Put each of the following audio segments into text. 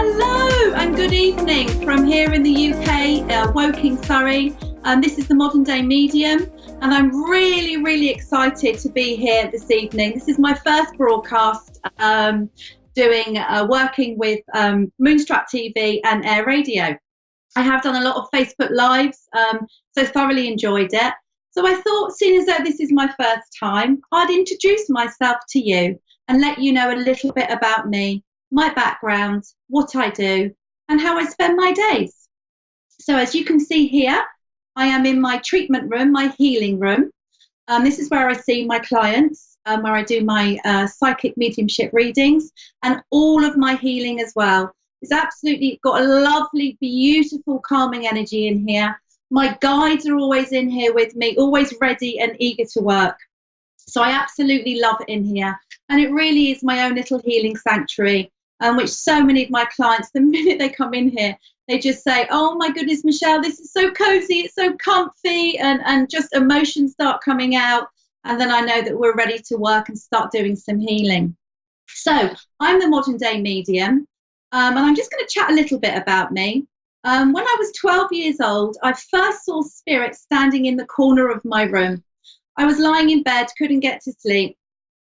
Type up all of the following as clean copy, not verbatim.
Hello and good evening from here in the UK, Woking, Surrey. This is the Modern Day Medium, and I'm really excited to be here this evening. This is my first broadcast working with Moonstruck TV and Air Radio. I have done a lot of Facebook Lives, so thoroughly enjoyed it. So I thought, seeing as though this is my first time, I'd introduce myself to you and let you know a little bit about me, my background, what I do, and how I spend my days. So as you can see here, I am in my treatment room, my healing room. This is where I see my clients, where I do my psychic mediumship readings and all of my healing as well. It's absolutely got a lovely, beautiful, calming energy in here. My guides are always in here with me, always ready and eager to work. So I absolutely love it in here. And it really is my own little healing sanctuary, which so many of my clients, the minute they come in here, they just say, oh my goodness, Michelle, this is so cozy, it's so comfy, and just emotions start coming out. And then I know that we're ready to work and start doing some healing. So I'm the Modern Day Medium, and I'm just going to chat a little bit about me. When I was 12 years old, I first saw Spirit standing in the corner of my room. I was lying in bed, couldn't get to sleep.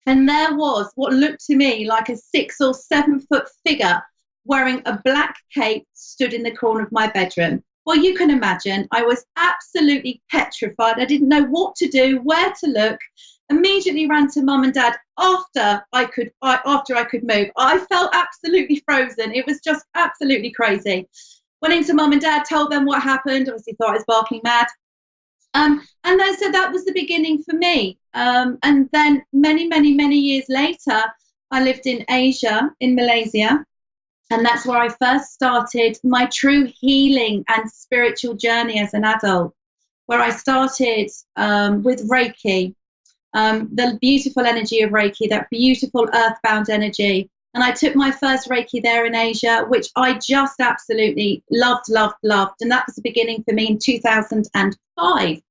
And there was what looked to me like a 6 or 7 foot figure wearing a black cape stood in the corner of my bedroom. Well, you can imagine, I was absolutely petrified. I didn't know what to do, where to look. Immediately ran to mum and dad after I could move. I felt absolutely frozen. It was just absolutely crazy. Went into mum and dad, told them what happened. Obviously thought I was barking mad. And then so that was the beginning for me. And then many years later, I lived in Asia, in Malaysia. And that's where I first started my true healing and spiritual journey as an adult, where I started with Reiki, the beautiful energy of Reiki, that beautiful earthbound energy. And I took my first Reiki there in Asia, which I just absolutely loved. And that was the beginning for me in 2005.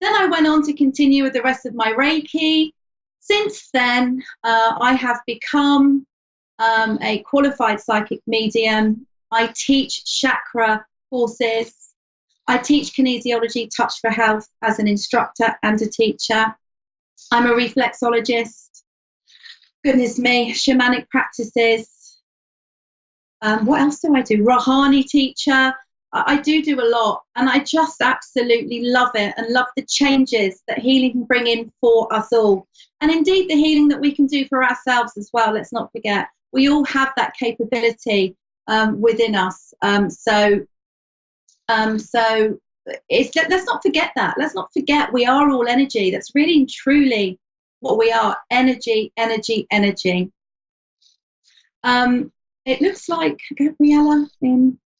Then I went on to continue with the rest of my Reiki. Since then, I have become a qualified psychic medium. I teach chakra courses. I teach kinesiology, touch for health as an instructor and a teacher. I'm a reflexologist. Goodness me, shamanic practices. What else do I do? Rohani teacher. I do a lot, and I just absolutely love it and love the changes that healing can bring in for us all. And indeed, the healing that we can do for ourselves as well. Let's not forget, we all have that capability within us. So let's not forget that. Let's not forget we are all energy. That's really and truly what we are. Energy. It looks like Gabriella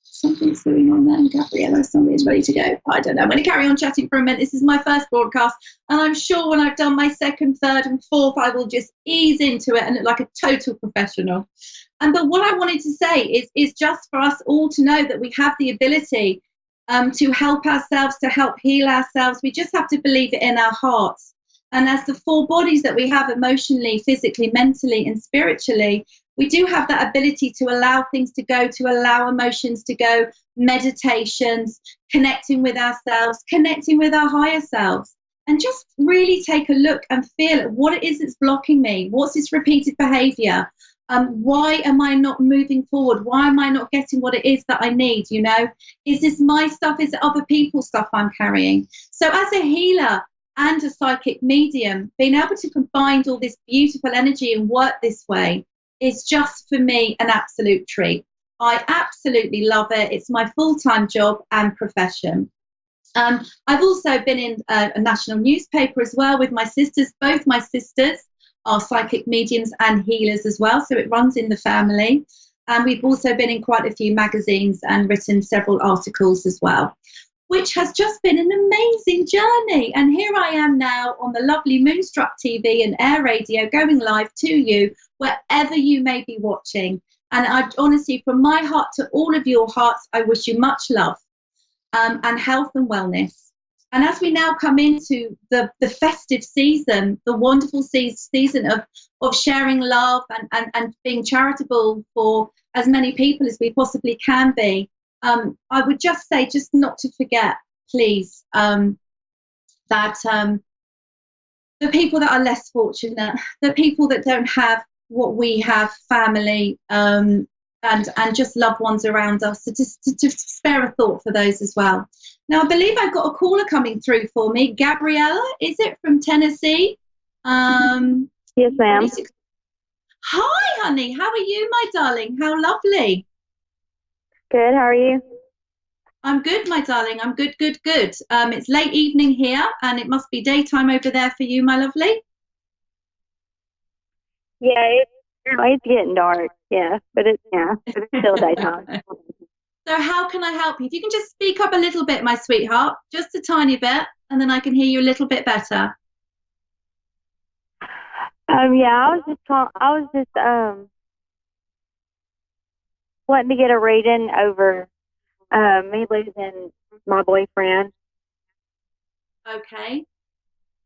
something's going on there. Gabriella, somebody's ready to go. I don't know. I'm going to carry on chatting for a minute. This is my first broadcast, and I'm sure when I've done my second, third, and fourth, I will just ease into it and look like a total professional. But what I wanted to say is just for us all to know that we have the ability to help ourselves, to help heal ourselves. We just have to believe it in our hearts. And as the 4 bodies that we have emotionally, physically, mentally, and spiritually, we do have that ability to allow things to go, to allow emotions to go, meditations, connecting with ourselves, connecting with our higher selves, and just really take a look and feel at what it is that's blocking me. What's this repeated behavior? Why am I not moving forward? Why am I not getting what it is that I need? You know, is this my stuff? Is it other people's stuff I'm carrying? So as a healer and a psychic medium, being able to combine all this beautiful energy and work this way is just, for me, an absolute treat. I absolutely love it. It's my full-time job and profession. I've also been in a national newspaper as well with my sisters. Both my sisters are psychic mediums and healers as well, so it runs in the family. And we've also been in quite a few magazines and written several articles as well, which has just been an amazing journey. And here I am now on the lovely Moonstruck TV and Air Radio, going live to you wherever you may be watching. And I honestly, from my heart to all of your hearts, I wish you much love and health and wellness. And as we now come into the festive season, the wonderful season of sharing love and being charitable for as many people as we possibly can be. I would just say, just not to forget, please, that the people that are less fortunate, the people that don't have what we have, family, and just loved ones around us, so just to spare a thought for those as well. Now, I believe I've got a caller coming through for me. Gabriella, is it, from Tennessee? Yes, ma'am. Hi, honey. How are you, my darling? How lovely. Good. How are you? I'm good, my darling. I'm good, good, good. It's late evening here, and it must be daytime over there for you, my lovely. Yeah, it's getting dark. Yeah, but it's still daytime. So how can I help you? If you can just speak up a little bit, my sweetheart, just a tiny bit, and then I can hear you a little bit better. Yeah, I was just wanting to get a reading over me losing my boyfriend. Okay.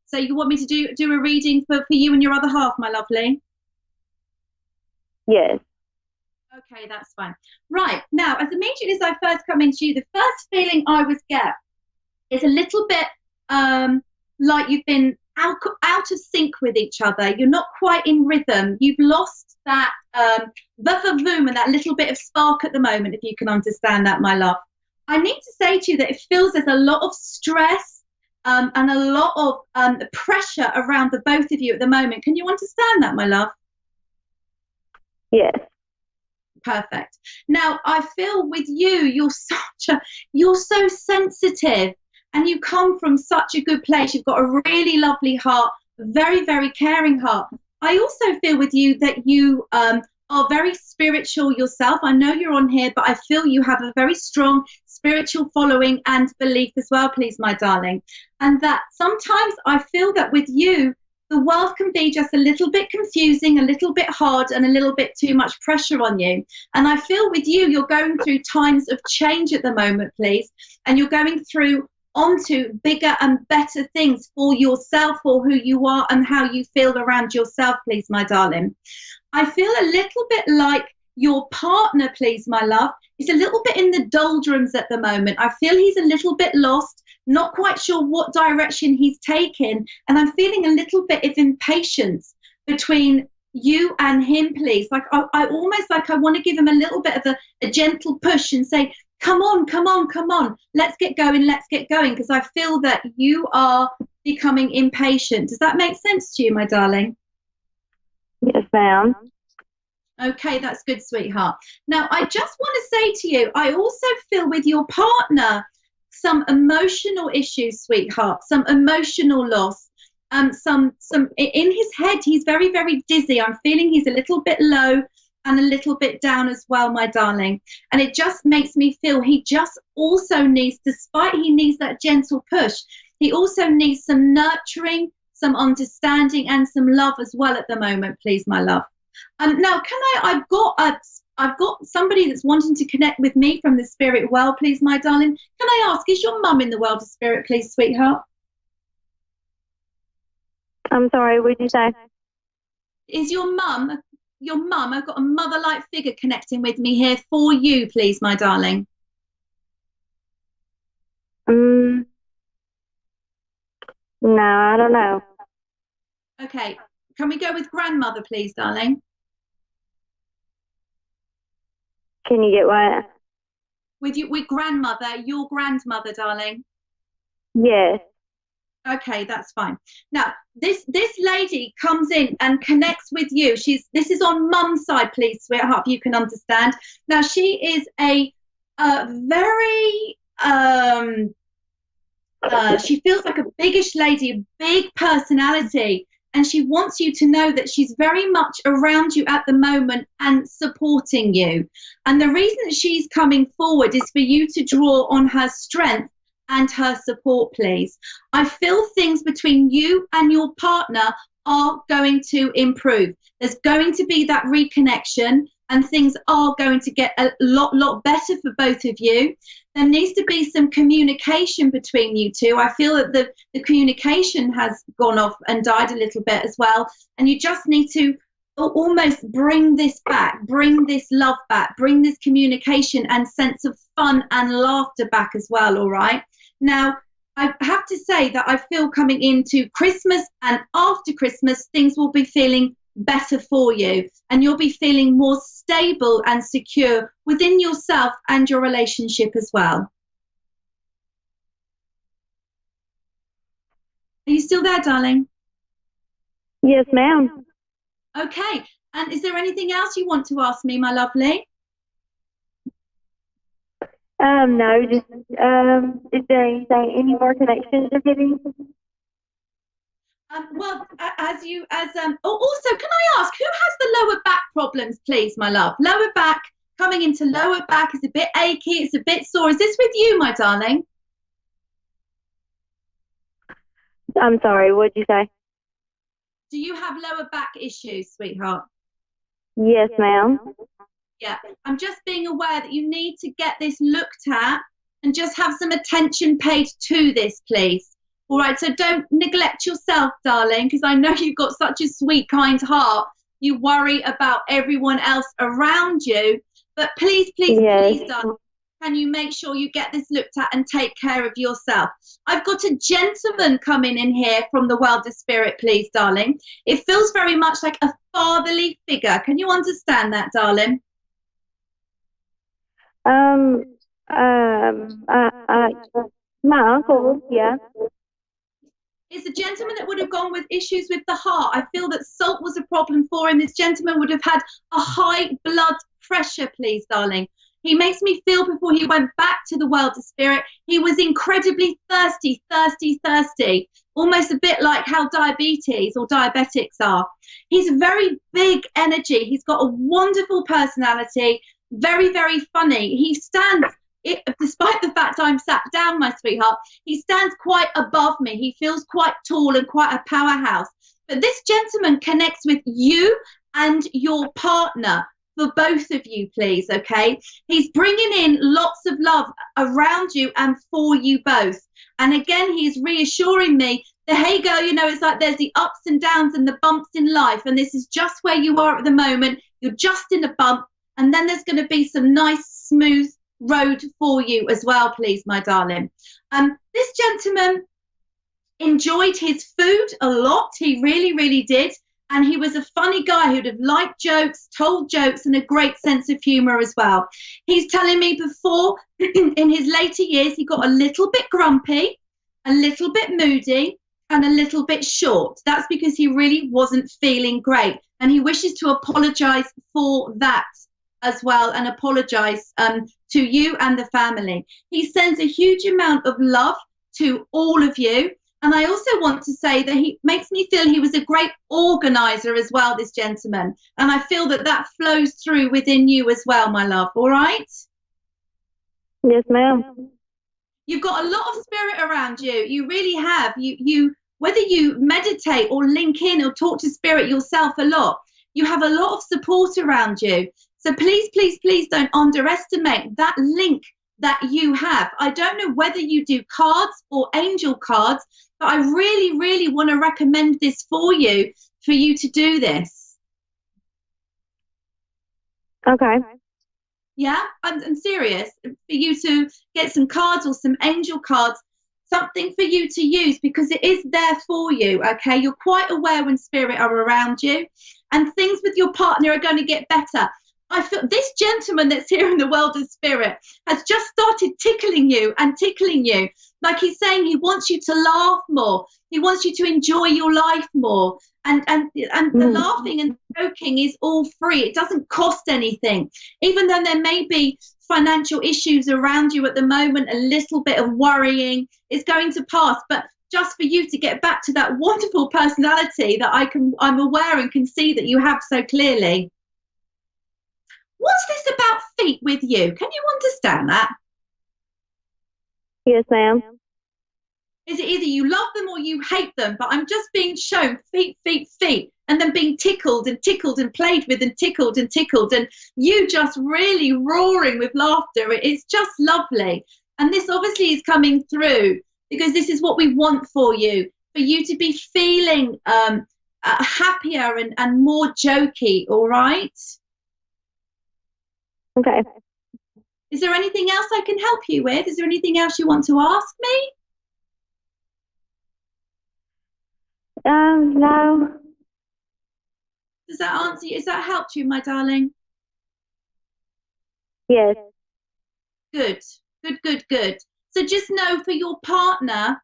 So you want me to do a reading for you and your other half, my lovely? Yes. Okay, that's fine. Right, now, as immediately as I first come into you, the first feeling I would get is a little bit like you've been out of sync with each other. You're not quite in rhythm. You've lost that boom and that little bit of spark at the moment, if you can understand that, my love. I need to say to you that it feels there's a lot of stress and a lot of pressure around the both of you at the moment. Can you understand that, my love? Yes. Perfect. Now, I feel with you, you're so sensitive, and you come from such a good place. You've got a really lovely heart, very, very caring heart. I also feel with you that you are very spiritual yourself. I know you're on here, but I feel you have a very strong spiritual following and belief as well, please, my darling. And that sometimes I feel that with you, the world can be just a little bit confusing, a little bit hard, and a little bit too much pressure on you. And I feel with you, you're going through times of change at the moment, please. And you're going through onto bigger and better things for yourself, for who you are and how you feel around yourself, please, my darling. I feel a little bit like your partner, please, my love, is a little bit in the doldrums at the moment. I feel he's a little bit lost, not quite sure what direction he's taken, and I'm feeling a little bit of impatience between you and him, please. Like I almost like I want to give him a little bit of a gentle push and say, come on, come on, come on, let's get going, because I feel that you are becoming impatient. Does that make sense to you, my darling? Yes, ma'am. Okay, that's good, sweetheart. Now, I just want to say to you, I also feel with your partner some emotional issues, sweetheart, some emotional loss. Some in his head, he's very, very dizzy. I'm feeling he's a little bit low and a little bit down as well, my darling. And it just makes me feel he just also needs, despite he needs that gentle push, he also needs some nurturing, some understanding, and some love as well at the moment, please, my love. Now, I've got somebody that's wanting to connect with me from the spirit world, please, my darling. Can I ask, is your mum in the world of spirit, please, sweetheart? I'm sorry, what did you say? Is your mum, I've got a mother-like figure connecting with me here for you, please, my darling. No, I don't know. Okay, can we go with grandmother, please, darling? Can you get what? With grandmother, your grandmother, darling. Yes. Okay, that's fine. Now, this lady comes in and connects with you. This is on mum's side, please, sweetheart, if you can understand. Now, she is a very she feels like a biggish lady, a big personality, and she wants you to know that she's very much around you at the moment and supporting you. And the reason that she's coming forward is for you to draw on her strength and her support, please. I feel things between you and your partner are going to improve. There's going to be that reconnection, and things are going to get a lot better for both of you. There needs to be some communication between you two. I feel that the communication has gone off and died a little bit as well, and you just need to almost bring this back, bring this love back, bring this communication and sense of fun and laughter back as well, all right? Now, I have to say that I feel coming into Christmas and after Christmas, things will be feeling better for you, and you'll be feeling more stable and secure within yourself and your relationship as well. Are you still there, darling? Yes, ma'am. Okay. And is there anything else you want to ask me, my lovely? No, just is there anything, any more connections you're getting? Well, also, can I ask, who has the lower back problems, please, my love? Lower back, coming into lower back, is a bit achy, it's a bit sore. Is this with you, my darling? I'm sorry, what'd you say? Do you have lower back issues, sweetheart? Yes, ma'am. Yeah, I'm just being aware that you need to get this looked at and just have some attention paid to this, please. All right, so don't neglect yourself, darling, because I know you've got such a sweet, kind heart. You worry about everyone else around you. But please, please, Yes. please, darling, can you make sure you get this looked at and take care of yourself? I've got a gentleman coming in here from the world of spirit, please, darling. It feels very much like a fatherly figure. Can you understand that, darling? My uncle, yeah. It's a gentleman that would have gone with issues with the heart. I feel that salt was a problem for him. This gentleman would have had a high blood pressure, please, darling. He makes me feel before he went back to the world of spirit, he was incredibly thirsty, almost a bit like how diabetes or diabetics are. He's very big energy. He's got a wonderful personality, very, very funny. He stands, despite the fact I'm sat down, my sweetheart, he stands quite above me. He feels quite tall and quite a powerhouse. But this gentleman connects with you and your partner, for both of you, please, okay? He's bringing in lots of love around you and for you both. And again, he's reassuring me that, hey, girl, you know, it's like there's the ups and downs and the bumps in life, and this is just where you are at the moment. You're just in a bump, and then there's going to be some nice, smooth road for you as well, please, my darling. This gentleman enjoyed his food a lot. He really, really did. And he was a funny guy who'd have liked jokes, told jokes, and a great sense of humor as well. He's telling me before, in his later years, he got a little bit grumpy, a little bit moody, and a little bit short. That's because he really wasn't feeling great. And he wishes to apologize for that as well, and apologize to you and the family. He sends a huge amount of love to all of you. And I also want to say that he makes me feel he was a great organizer as well, this gentleman. And I feel that that flows through within you as well, my love. All right? Yes, ma'am. You've got a lot of spirit around you. You really have. You whether you meditate or link in or talk to spirit yourself a lot, you have a lot of support around you. So please, please, please don't underestimate that link that you have. I don't know whether you do cards or angel cards, but I really, really want to recommend this for you to do this. Okay. Yeah, I'm serious. For you to get some cards or some angel cards, something for you to use, because it is there for you, okay? You're quite aware when spirit are around you, and things with your partner are going to get better. I feel this gentleman that's here in the world of spirit has just started tickling you and tickling you. Like he's saying he wants you to laugh more. He wants you to enjoy your life more. And the laughing and joking is all free. It doesn't cost anything. Even though there may be financial issues around you at the moment, a little bit of worrying is going to pass. But just for you to get back to that wonderful personality that I'm aware and can see that you have so clearly. What's this about feet with you? Can you understand that? Yes, ma'am. Is it either you love them or you hate them? But I'm just being shown feet, and then being tickled and played with and tickled, and you just really roaring with laughter. It's just lovely. And this obviously is coming through because this is what we want for you to be feeling happier and more jokey, all right? Okay. Is there anything else I can help you with? Is there anything else you want to ask me? No. Does that answer you? Has that helped you, my darling? Yes. Good, good, good, good. So just know for your partner,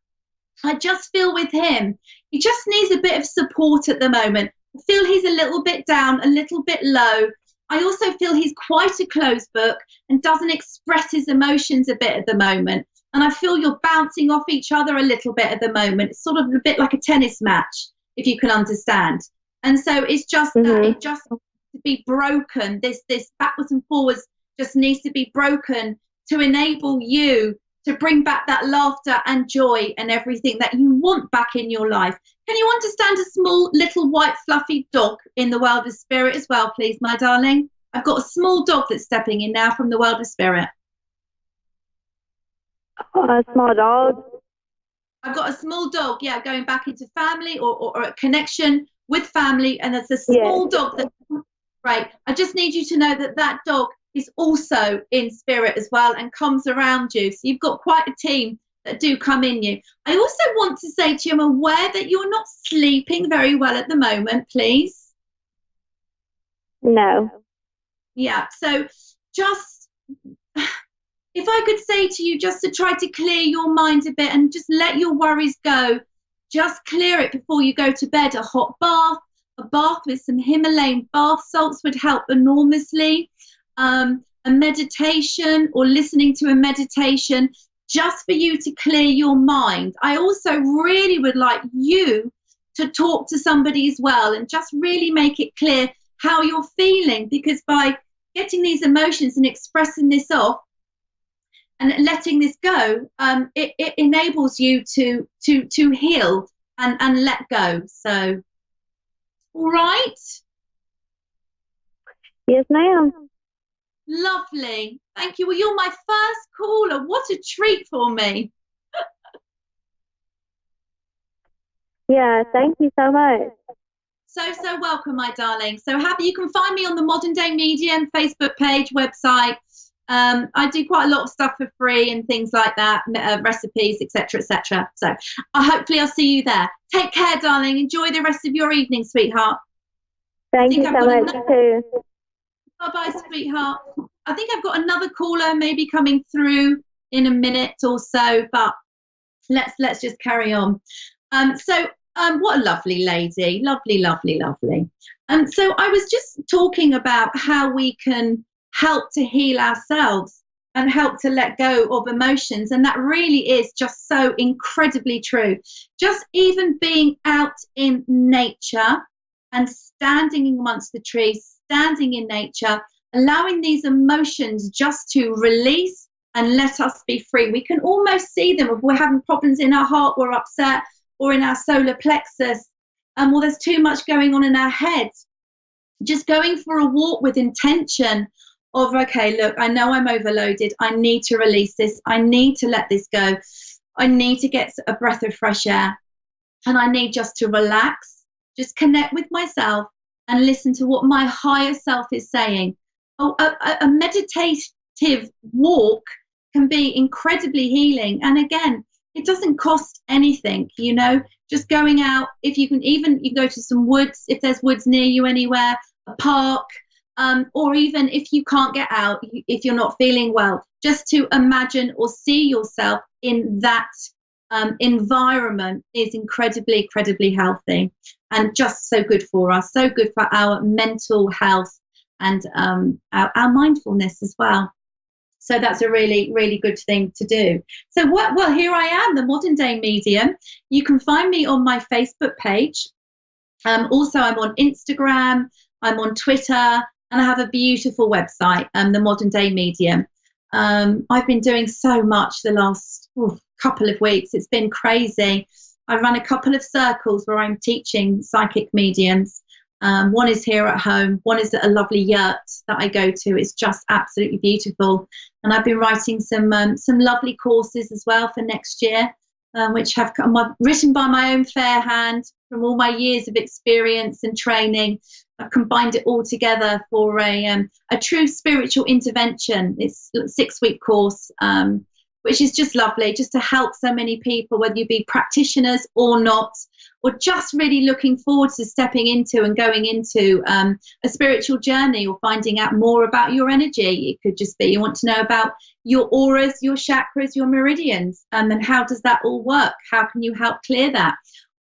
I just feel with him, he just needs a bit of support at the moment. I feel he's a little bit down, a little bit low. I also feel he's quite a closed book and doesn't express his emotions a bit at the moment. And I feel you're bouncing off each other a little bit at the moment. It's sort of a bit like a tennis match, if you can understand. And so it's just that it just needs to be broken. This backwards and forwards just needs to be broken to enable you to bring back that laughter and joy and everything that you want back in your life. Can you understand a small little white fluffy dog in the world of spirit as well, please, my darling? I've got a small dog that's stepping in now from the world of spirit. A small dog? I've got a small dog, yeah, going back into family or a connection with family, and there's a small dog that, right, I just need you to know that that dog is also in spirit as well and comes around you. So you've got quite a team that do come in you. I also want to say to you, I'm aware that you're not sleeping very well at the moment, please. No. Yeah, so just, if I could say to you just to try to clear your mind a bit and just let your worries go, just clear it before you go to bed. A bath with some Himalayan bath salts would help enormously. A meditation or listening to a meditation just for you to clear your mind. I also really would like you to talk to somebody as well and just really make it clear how you're feeling, because by getting these emotions and expressing this off and letting this go, it enables you to heal and let go. So, all right? Yes, ma'am. Lovely. Thank you. Well, you're my first caller. What a treat for me. Yeah, thank you so much. So welcome, my darling. So happy. You can find me on the Modern Day Medium Facebook page, website. I do quite a lot of stuff for free and things like that, recipes, etc., etc. So hopefully I'll see you there. Take care, darling. Enjoy the rest of your evening, sweetheart. Thank you so much, too. Bye-bye, sweetheart. I think I've got another caller maybe coming through in a minute or so, but let's just carry on. What a lovely lady. Lovely, lovely, lovely. So I was just talking about how we can help to heal ourselves and help to let go of emotions. And that really is just so incredibly true. Just even being out in nature and standing amongst the trees, standing in nature, allowing these emotions just to release and let us be free. We can almost see them. If we're having problems in our heart, we're upset, or in our solar plexus, well, there's too much going on in our head. Just going for a walk with intention of, okay, look, I know I'm overloaded. I need to release this. I need to let this go. I need to get a breath of fresh air. And I need just to relax, just connect with myself and listen to what my higher self is saying. Oh, a meditative walk can be incredibly healing. And again, it doesn't cost anything, you know, just going out. If you can, even you go to some woods, if there's woods near you anywhere, a park, or even if you can't get out, if you're not feeling well, just to imagine or see yourself in that environment is incredibly, incredibly healthy and just so good for us, so good for our mental health and our mindfulness as well. So that's a really, really good thing to do. So well, here I am, the Modern Day Medium. You can find me on my Facebook page. Also, I'm on Instagram, I'm on Twitter, and I have a beautiful website, the Modern Day Medium. I've been doing so much the last couple of weeks. It's been crazy. I run a couple of circles where I'm teaching psychic mediums. One is here at home. One is at a lovely yurt that I go to. It's just absolutely beautiful. And I've been writing some lovely courses as well for next year, which have come written by my own fair hand. from all my years of experience and training. I've combined it all together for a true spiritual intervention. It's a 6-week course, which is just lovely, just to help so many people, whether you be practitioners or not, or just really looking forward to stepping into and going into a spiritual journey, or finding out more about your energy. It could just be you want to know about your auras, your chakras, your meridians, and how does that all work? How can you help clear that?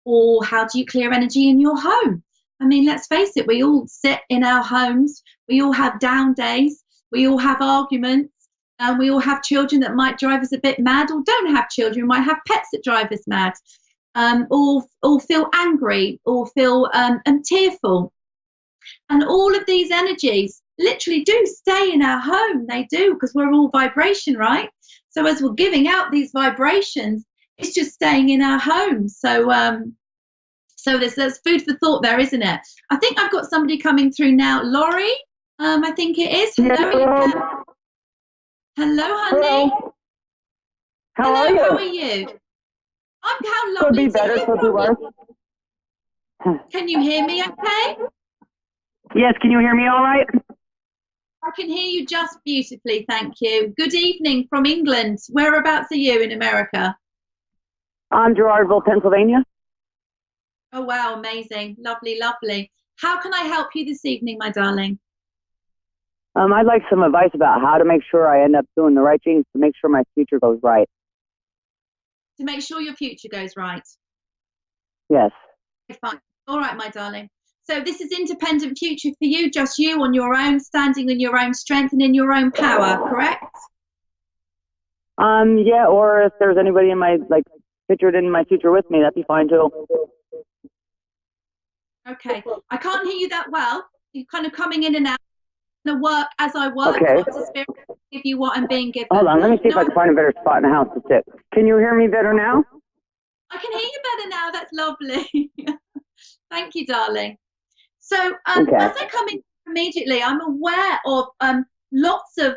Or how do you clear energy in your home? I mean, let's face it, we all sit in our homes, we all have down days, we all have arguments, and we all have children that might drive us a bit mad, or don't have children, might have pets that drive us mad, or feel angry, or feel tearful. And all of these energies literally do stay in our home. They do, because we're all vibration, right? So as we're giving out these vibrations, it's just staying in our home. So there's food for thought there, isn't it? I think I've got somebody coming through now. Laurie, I think it is. Hello. Hello, honey. Hello. How Hello, are you? how are you? How lovely Could be to better, hear could be from worse. you. Can you hear me okay? Yes, can you hear me all right? I can hear you just beautifully, thank you. Good evening from England. Whereabouts are you in America? I'm Gerardville, Pennsylvania. Oh, wow, amazing. Lovely, lovely. How can I help you this evening, my darling? I'd like some advice about how to make sure I end up doing the right things to make sure my future goes right. To make sure your future goes right. Yes. Okay, fine. All right, my darling. So this is independent future for you, just you on your own, standing in your own strength and in your own power, correct? Yeah, or if there's anybody in my, pictured in my future with me, that'd be fine too. Okay. I can't hear you that well. You're kind of coming in and out. I'm going to work as I work. Okay. Not to spirit give you what I'm being given. Hold on, let me see if I can find a better spot in the house to sit. Can you hear me better now? I can hear you better now. That's lovely. Thank you, darling. So Okay. as I come in immediately, I'm aware of lots of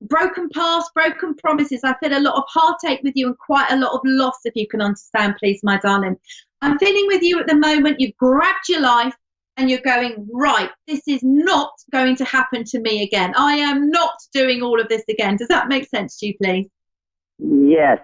broken past, broken promises. I feel a lot of heartache with you and quite a lot of loss, if you can understand, please, my darling. I'm feeling with you at the moment. You've grabbed your life and you're going, right, this is not going to happen to me again. I am not doing all of this again. Does that make sense to you, please? Yes.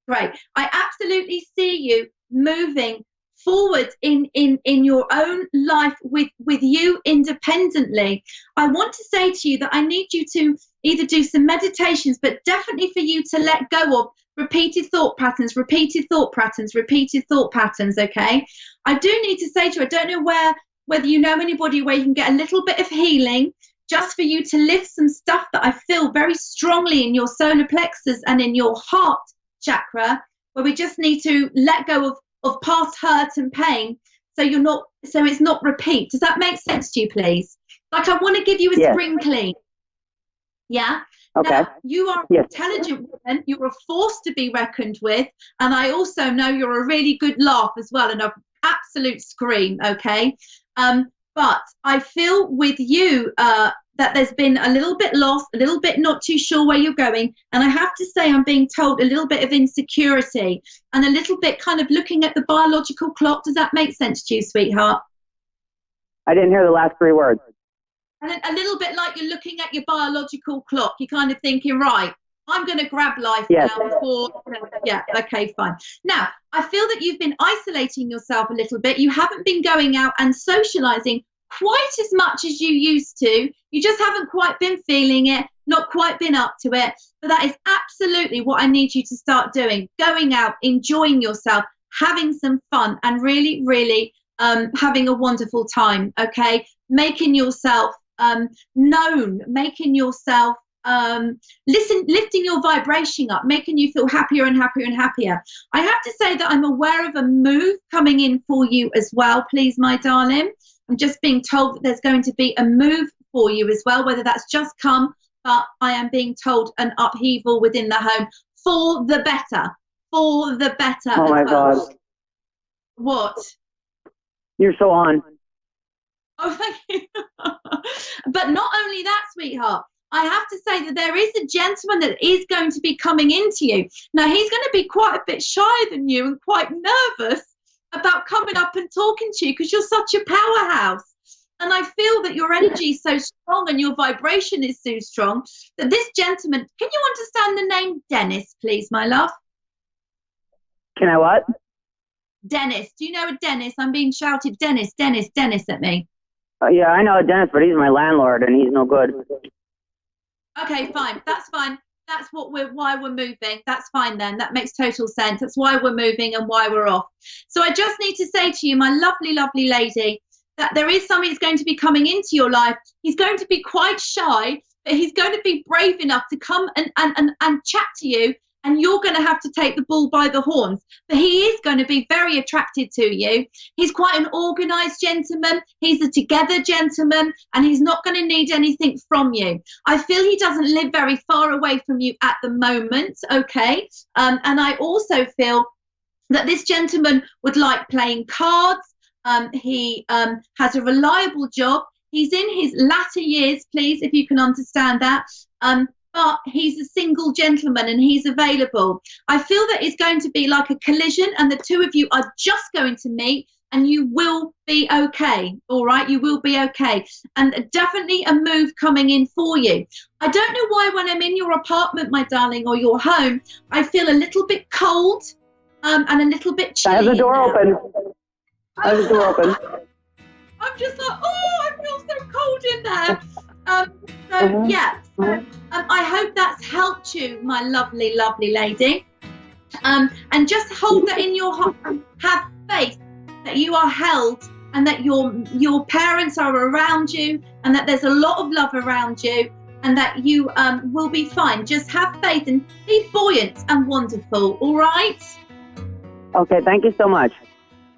Great. I absolutely see you moving forward in your own life with you independently. I want to say to you that I need you to either do some meditations, but definitely for you to let go of repeated thought patterns, repeated thought patterns, repeated thought patterns, okay? I do need to say to you, I don't know whether you know anybody where you can get a little bit of healing just for you to lift some stuff that I feel very strongly in your solar plexus and in your heart chakra, where we just need to let go of past hurt and pain, so it's not repeat. Does that make sense to you, please? Like, I want to give you a spring clean. Yeah. Okay. Now, you are an intelligent woman. You're a force to be reckoned with, and I also know you're a really good laugh as well, and an absolute scream. Okay. But I feel with you that there's been a little bit lost, a little bit not too sure where you're going. And I have to say, I'm being told a little bit of insecurity and a little bit kind of looking at the biological clock. Does that make sense to you, sweetheart? I didn't hear the last 3 words. And a little bit like you're looking at your biological clock. You're kind of thinking, right, I'm going to grab life now before, yeah, okay, fine. Now, I feel that you've been isolating yourself a little bit. You haven't been going out and socializing quite as much as you used to. You just haven't quite been feeling it, not quite been up to it. But that is absolutely what I need you to start doing. Going out, enjoying yourself, having some fun, and really, really having a wonderful time, okay? Making yourself known, making yourself lifting your vibration up, making you feel happier and happier and happier. I have to say that I'm aware of a move coming in for you as well, please, my darling. I'm just being told that there's going to be a move for you as well, whether that's just come, but I am being told an upheaval within the home for the better, for the better. Oh my God. What? You're so on. Oh, thank you. But not only that, sweetheart, I have to say that there is a gentleman that is going to be coming into you. Now, he's going to be quite a bit shyer than you and quite nervous, about coming up and talking to you because you're such a powerhouse. And I feel that your energy is so strong and your vibration is so strong that this gentleman, can you understand the name Dennis, please, my love? Can I what? Dennis. Do you know a Dennis? I'm being shouted, Dennis, Dennis, Dennis at me. Yeah, I know a Dennis, but he's my landlord and he's no good. Okay, fine. That's fine. That's why we're moving. That's fine then. That makes total sense. That's why we're moving and why we're off. So I just need to say to you, my lovely, lovely lady, that there is somebody that's going to be coming into your life. He's going to be quite shy, but he's going to be brave enough to come and chat to you, and you're going to have to take the bull by the horns. But he is going to be very attracted to you. He's quite an organised gentleman. He's a together gentleman, and he's not going to need anything from you. I feel he doesn't live very far away from you at the moment, okay? And I also feel that this gentleman would like playing cards. He has a reliable job. He's in his latter years, please, if you can understand that. But he's a single gentleman and he's available. I feel that it's going to be like a collision and the two of you are just going to meet and you will be okay. All right, you will be okay. And definitely a move coming in for you. I don't know why when I'm in your apartment, my darling, or your home, I feel a little bit cold and a little bit chilly. I have the door open. I have the door open. I'm just like, oh, I feel so cold in there. Yeah. I hope that's helped you, my lovely, lovely lady. And just hold that in your heart. Have faith that you are held and that your parents are around you and that there's a lot of love around you and that you will be fine. Just have faith and be buoyant and wonderful. All right? Okay, thank you so much.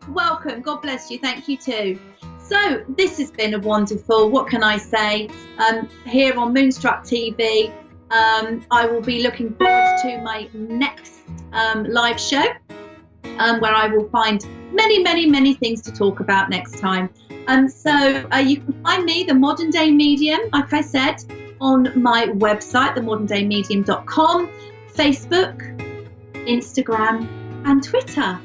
Welcome. God bless you. Thank you too. So this has been a wonderful, what can I say, here on Moonstruck TV. I will be looking forward to my next live show where I will find many, many, many things to talk about next time. So you can find me, The Modern Day Medium, like I said, on my website, themoderndaymedium.com, Facebook, Instagram and Twitter.